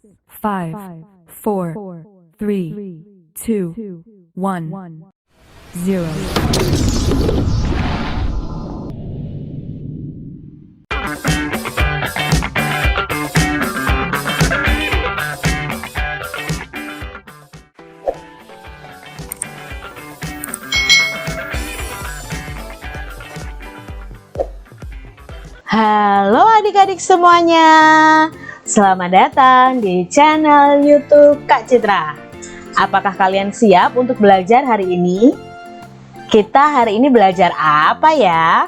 5, 4, 3, 2, 1, 0. Halo adik-adik semuanya, selamat datang di channel YouTube Kak Citra. Apakah kalian siap untuk belajar hari ini? Kita hari ini belajar apa ya?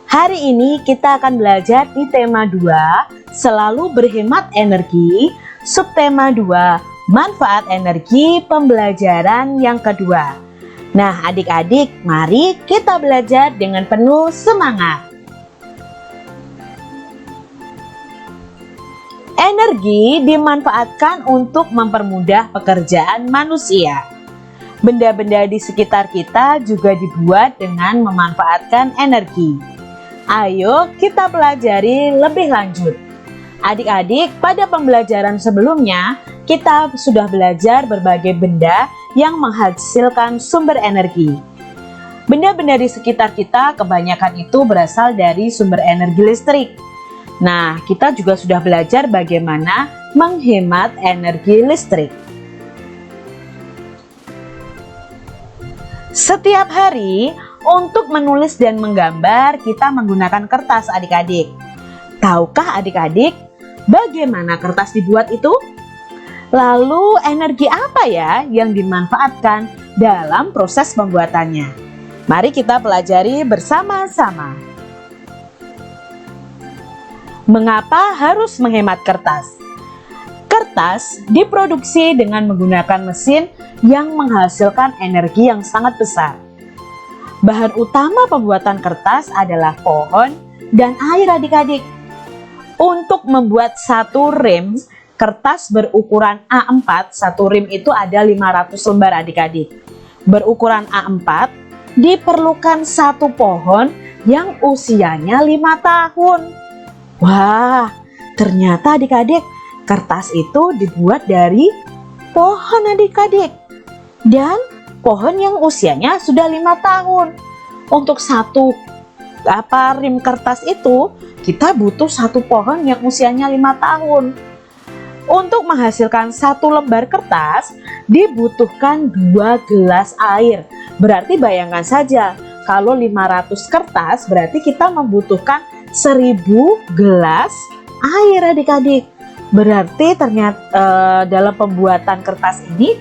Hari ini kita akan belajar di tema 2, selalu berhemat energi, subtema 2, manfaat energi pembelajaran yang kedua. Nah adik-adik, mari kita belajar dengan penuh semangat. Energi dimanfaatkan untuk mempermudah pekerjaan manusia. Benda-benda di sekitar kita juga dibuat dengan memanfaatkan energi. Ayo kita pelajari lebih lanjut. Adik-adik, pada pembelajaran sebelumnya kita sudah belajar berbagai benda yang menghasilkan sumber energi. Benda-benda di sekitar kita kebanyakan itu berasal dari sumber energi listrik. Nah, kita juga sudah belajar bagaimana menghemat energi listrik. Setiap hari, untuk menulis dan menggambar, kita menggunakan kertas adik-adik. Tahukah adik-adik bagaimana kertas dibuat itu? Lalu, energi apa ya yang dimanfaatkan dalam proses pembuatannya? Mari kita pelajari bersama-sama. Mengapa harus menghemat kertas? Kertas diproduksi dengan menggunakan mesin yang menghasilkan energi yang sangat besar. Bahan utama pembuatan kertas adalah pohon dan air adik-adik. Untuk membuat satu rem kertas berukuran A4, satu rem itu ada 500 lembar adik-adik. Berukuran A4 diperlukan satu pohon yang usianya 5 tahun. Wah, ternyata adik-adik, kertas itu dibuat dari pohon adik-adik. Dan pohon yang usianya sudah 5 tahun. Untuk satu rem kertas itu, kita butuh satu pohon yang usianya 5 tahun. Untuk menghasilkan satu lembar kertas, dibutuhkan 2 gelas air. Berarti bayangkan saja, kalau 500 kertas, berarti kita membutuhkan 1000 gelas air adik-adik. Berarti ternyata dalam pembuatan kertas ini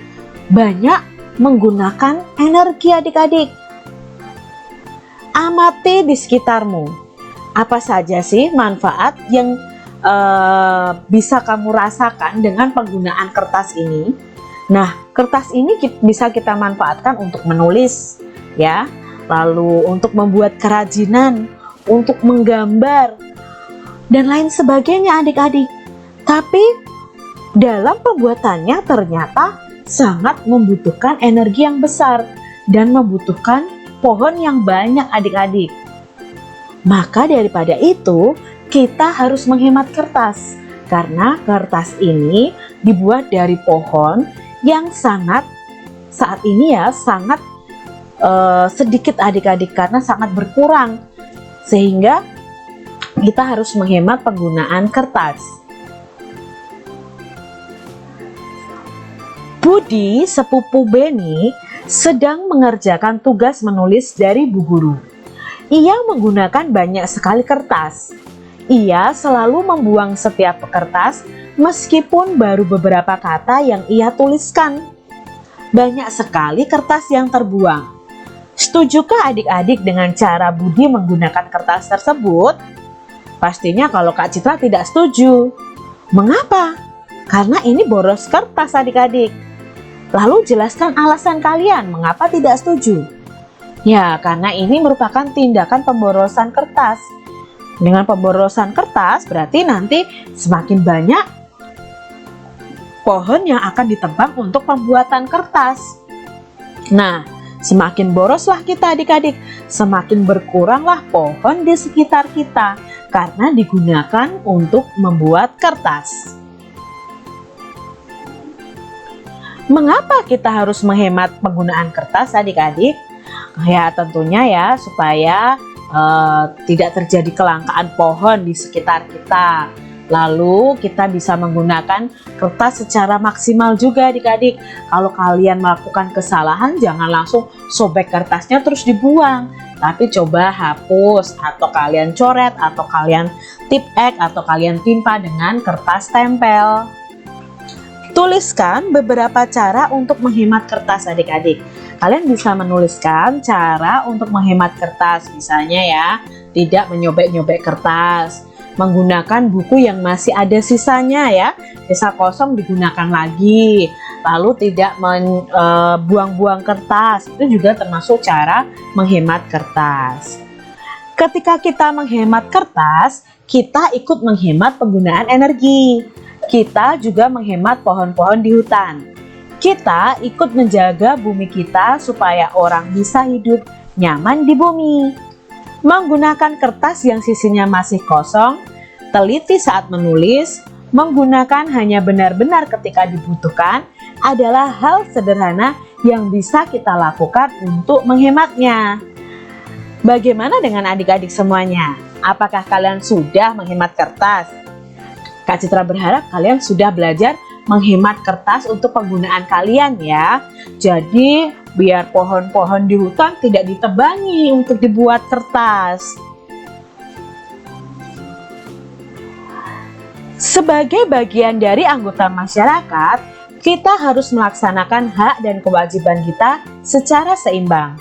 banyak menggunakan energi adik-adik. Amati di sekitarmu. Apa saja sih manfaat yang bisa kamu rasakan dengan penggunaan kertas ini? Nah, kertas ini bisa kita manfaatkan untuk menulis ya. Lalu untuk membuat kerajinan, untuk menggambar, dan lain sebagainya adik-adik. Tapi dalam pembuatannya ternyata sangat membutuhkan energi yang besar dan membutuhkan pohon yang banyak adik-adik. Maka daripada itu kita harus menghemat kertas, karena kertas ini dibuat dari pohon yang sangat saat ini ya sangat sedikit adik-adik, karena sangat berkurang. Sehingga kita harus menghemat penggunaan kertas. Budi, sepupu Beni, sedang mengerjakan tugas menulis dari Bu Guru. Ia menggunakan banyak sekali kertas. Ia selalu membuang setiap kertas meskipun baru beberapa kata yang ia tuliskan. Banyak sekali kertas yang terbuang. Setujukah adik-adik dengan cara Budi menggunakan kertas tersebut? Pastinya kalau Kak Citra tidak setuju. Mengapa? Karena ini boros kertas adik-adik. Lalu jelaskan alasan kalian mengapa tidak setuju. Ya, karena ini merupakan tindakan pemborosan kertas. Dengan pemborosan kertas berarti nanti semakin banyak pohon yang akan ditebang untuk pembuatan kertas. Nah, semakin boroslah kita adik-adik, semakin berkuranglah pohon di sekitar kita karena digunakan untuk membuat kertas. Mengapa kita harus menghemat penggunaan kertas adik-adik? Ya tentunya ya supaya tidak terjadi kelangkaan pohon di sekitar kita. Lalu kita bisa menggunakan kertas secara maksimal juga adik-adik. Kalau kalian melakukan kesalahan jangan langsung sobek kertasnya terus dibuang. Tapi coba hapus atau kalian coret atau kalian tip X atau kalian timpa dengan kertas tempel. Tuliskan beberapa cara untuk menghemat kertas adik-adik. Kalian bisa menuliskan cara untuk menghemat kertas. Misalnya ya, tidak menyobek-nyobek kertas. Menggunakan buku yang masih ada sisanya ya, sisa kosong digunakan lagi. Lalu tidak buang-buang kertas, itu juga termasuk cara menghemat kertas. Ketika kita menghemat kertas, kita ikut menghemat penggunaan energi. Kita juga menghemat pohon-pohon di hutan. Kita ikut menjaga bumi kita supaya orang bisa hidup nyaman di bumi. Menggunakan kertas yang sisinya masih kosong, teliti saat menulis, menggunakan hanya benar-benar ketika dibutuhkan adalah hal sederhana yang bisa kita lakukan untuk menghematnya. Bagaimana dengan adik-adik semuanya? Apakah kalian sudah menghemat kertas? Kak Citra berharap kalian sudah belajar menghemat kertas untuk penggunaan kalian ya. Jadi biar pohon-pohon di hutan tidak ditebangi untuk dibuat kertas. Sebagai bagian dari anggota masyarakat, kita harus melaksanakan hak dan kewajiban kita secara seimbang.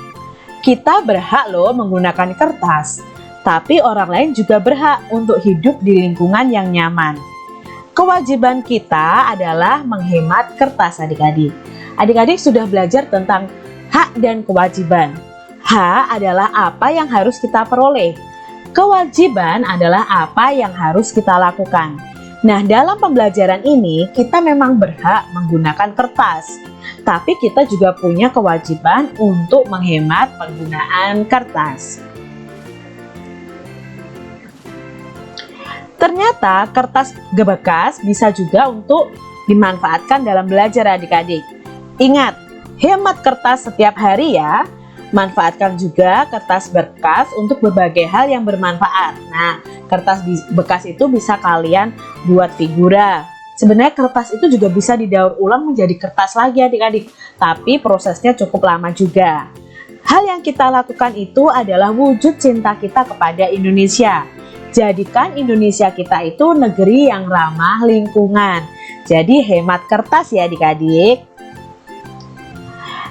Kita berhak loh menggunakan kertas, tapi orang lain juga berhak untuk hidup di lingkungan yang nyaman. Kewajiban kita adalah menghemat kertas adik-adik. Adik-adik sudah belajar tentang hak dan kewajiban. Hak adalah apa yang harus kita peroleh. Kewajiban adalah apa yang harus kita lakukan. Nah, dalam pembelajaran ini kita memang berhak menggunakan kertas. Tapi kita juga punya kewajiban untuk menghemat penggunaan kertas. Ternyata kertas bekas bisa juga untuk dimanfaatkan dalam belajar adik-adik. Ingat, hemat kertas setiap hari ya. Manfaatkan juga kertas bekas untuk berbagai hal yang bermanfaat. Nah, kertas bekas itu bisa kalian buat figura. Sebenarnya kertas itu juga bisa didaur ulang menjadi kertas lagi adik-adik. Tapi prosesnya cukup lama juga. Hal yang kita lakukan itu adalah wujud cinta kita kepada Indonesia. Jadikan Indonesia kita itu negeri yang ramah lingkungan. Jadi hemat kertas ya adik-adik.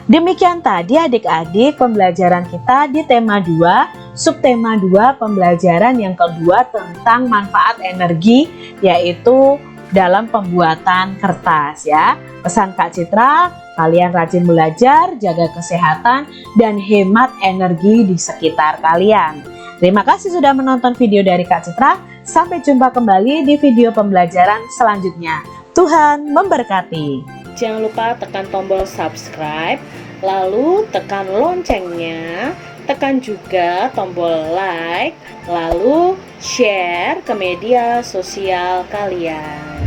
Demikian tadi adik-adik pembelajaran kita di tema 2, subtema 2 pembelajaran yang kedua tentang manfaat energi, yaitu dalam pembuatan kertas ya. Pesan Kak Citra, kalian rajin belajar, jaga kesehatan, dan hemat energi di sekitar kalian. Terima kasih sudah menonton video dari Kak Citra. Sampai jumpa kembali di video pembelajaran selanjutnya. Tuhan memberkati. Jangan lupa tekan tombol subscribe, lalu tekan loncengnya, tekan juga tombol like, lalu share ke media sosial kalian.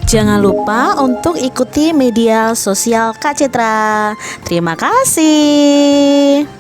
Jangan lupa untuk ikuti media sosial Kak Citra. Terima kasih.